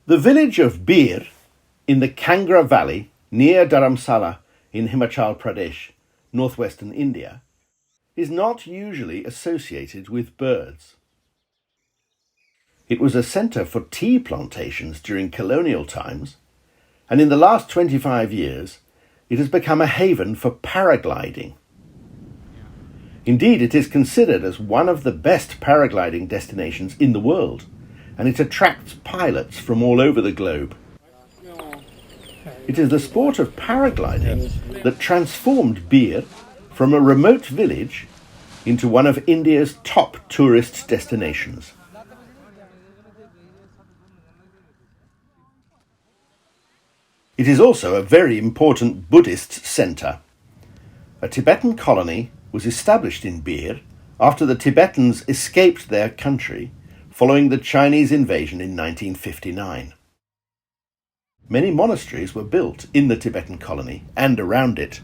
The village of Bir in the Kangra Valley near Dharamsala in Himachal Pradesh, northwestern India, is not usually associated with birds. It was a centre for tea plantations during colonial times, and in the last 25 years it has become a haven for paragliding. Indeed, it is considered as one of the best paragliding destinations in the world, and it attracts pilots from all over the globe. It is the sport of paragliding that transformed Bir from a remote village into one of India's top tourist destinations. It is also a very important Buddhist centre. A Tibetan colony was established in Bir after the Tibetans escaped their country following the Chinese invasion in 1959. Many monasteries were built in the Tibetan colony and around it.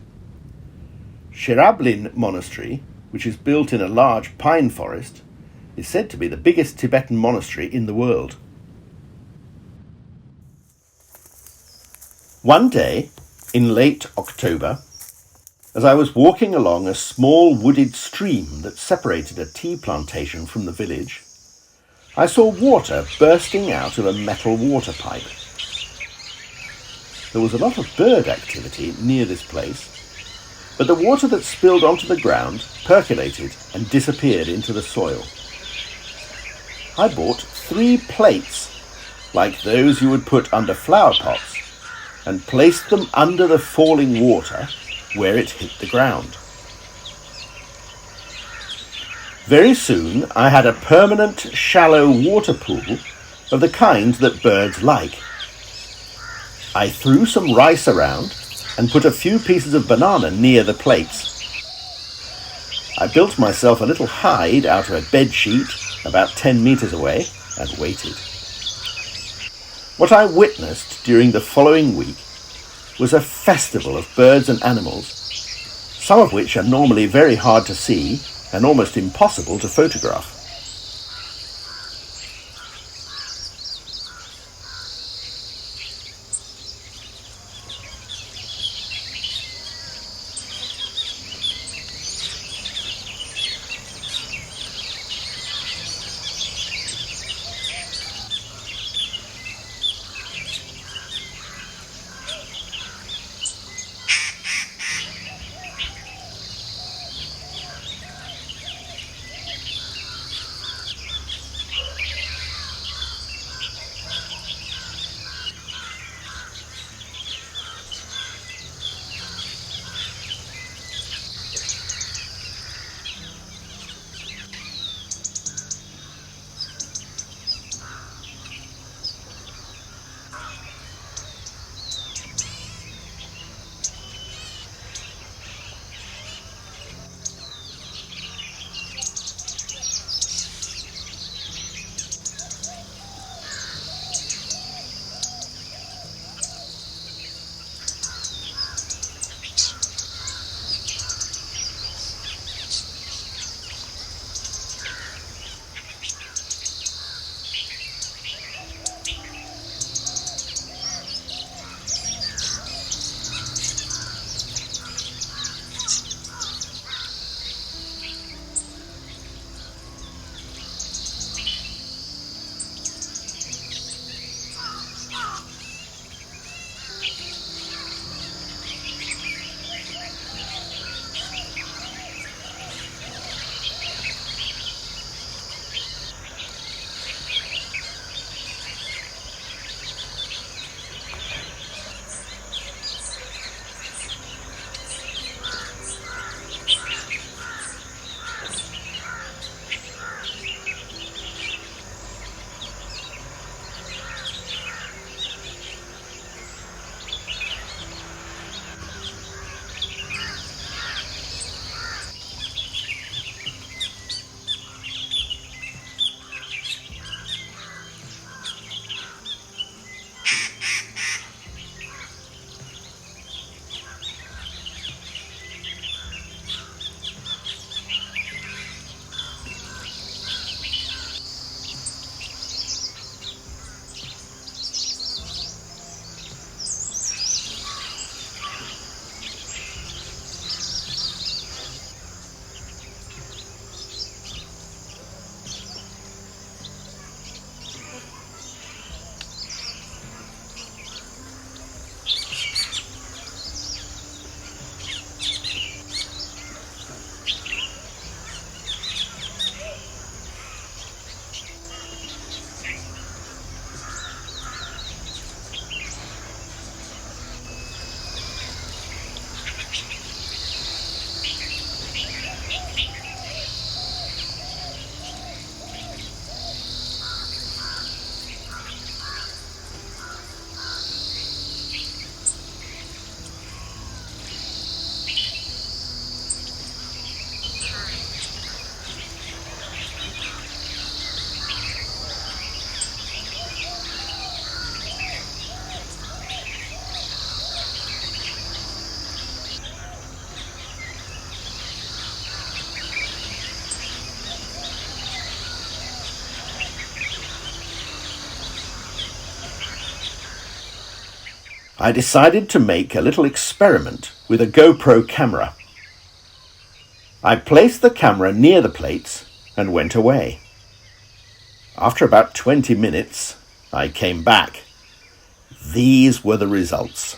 Shirablin Monastery, which is built in a large pine forest, is said to be the biggest Tibetan monastery in the world. One day, in late October, as I was walking along a small wooded stream that separated a tea plantation from the village, I saw water bursting out of a metal water pipe. There was a lot of bird activity near this place, but the water that spilled onto the ground percolated and disappeared into the soil. I bought 3 plates, like those you would put under flower pots, and placed them under the falling water where it hit the ground. Very soon I had a permanent shallow water pool of the kind that birds like. I threw some rice around and put a few pieces of banana near the plates. I built myself a little hide out of a bed sheet about 10 meters away and waited. What I witnessed during the following week was a festival of birds and animals, some of which are normally very hard to see and almost impossible to photograph. I decided to make a little experiment with a GoPro camera. I placed the camera near the plates and went away. After about 20 minutes, I came back. These were the results.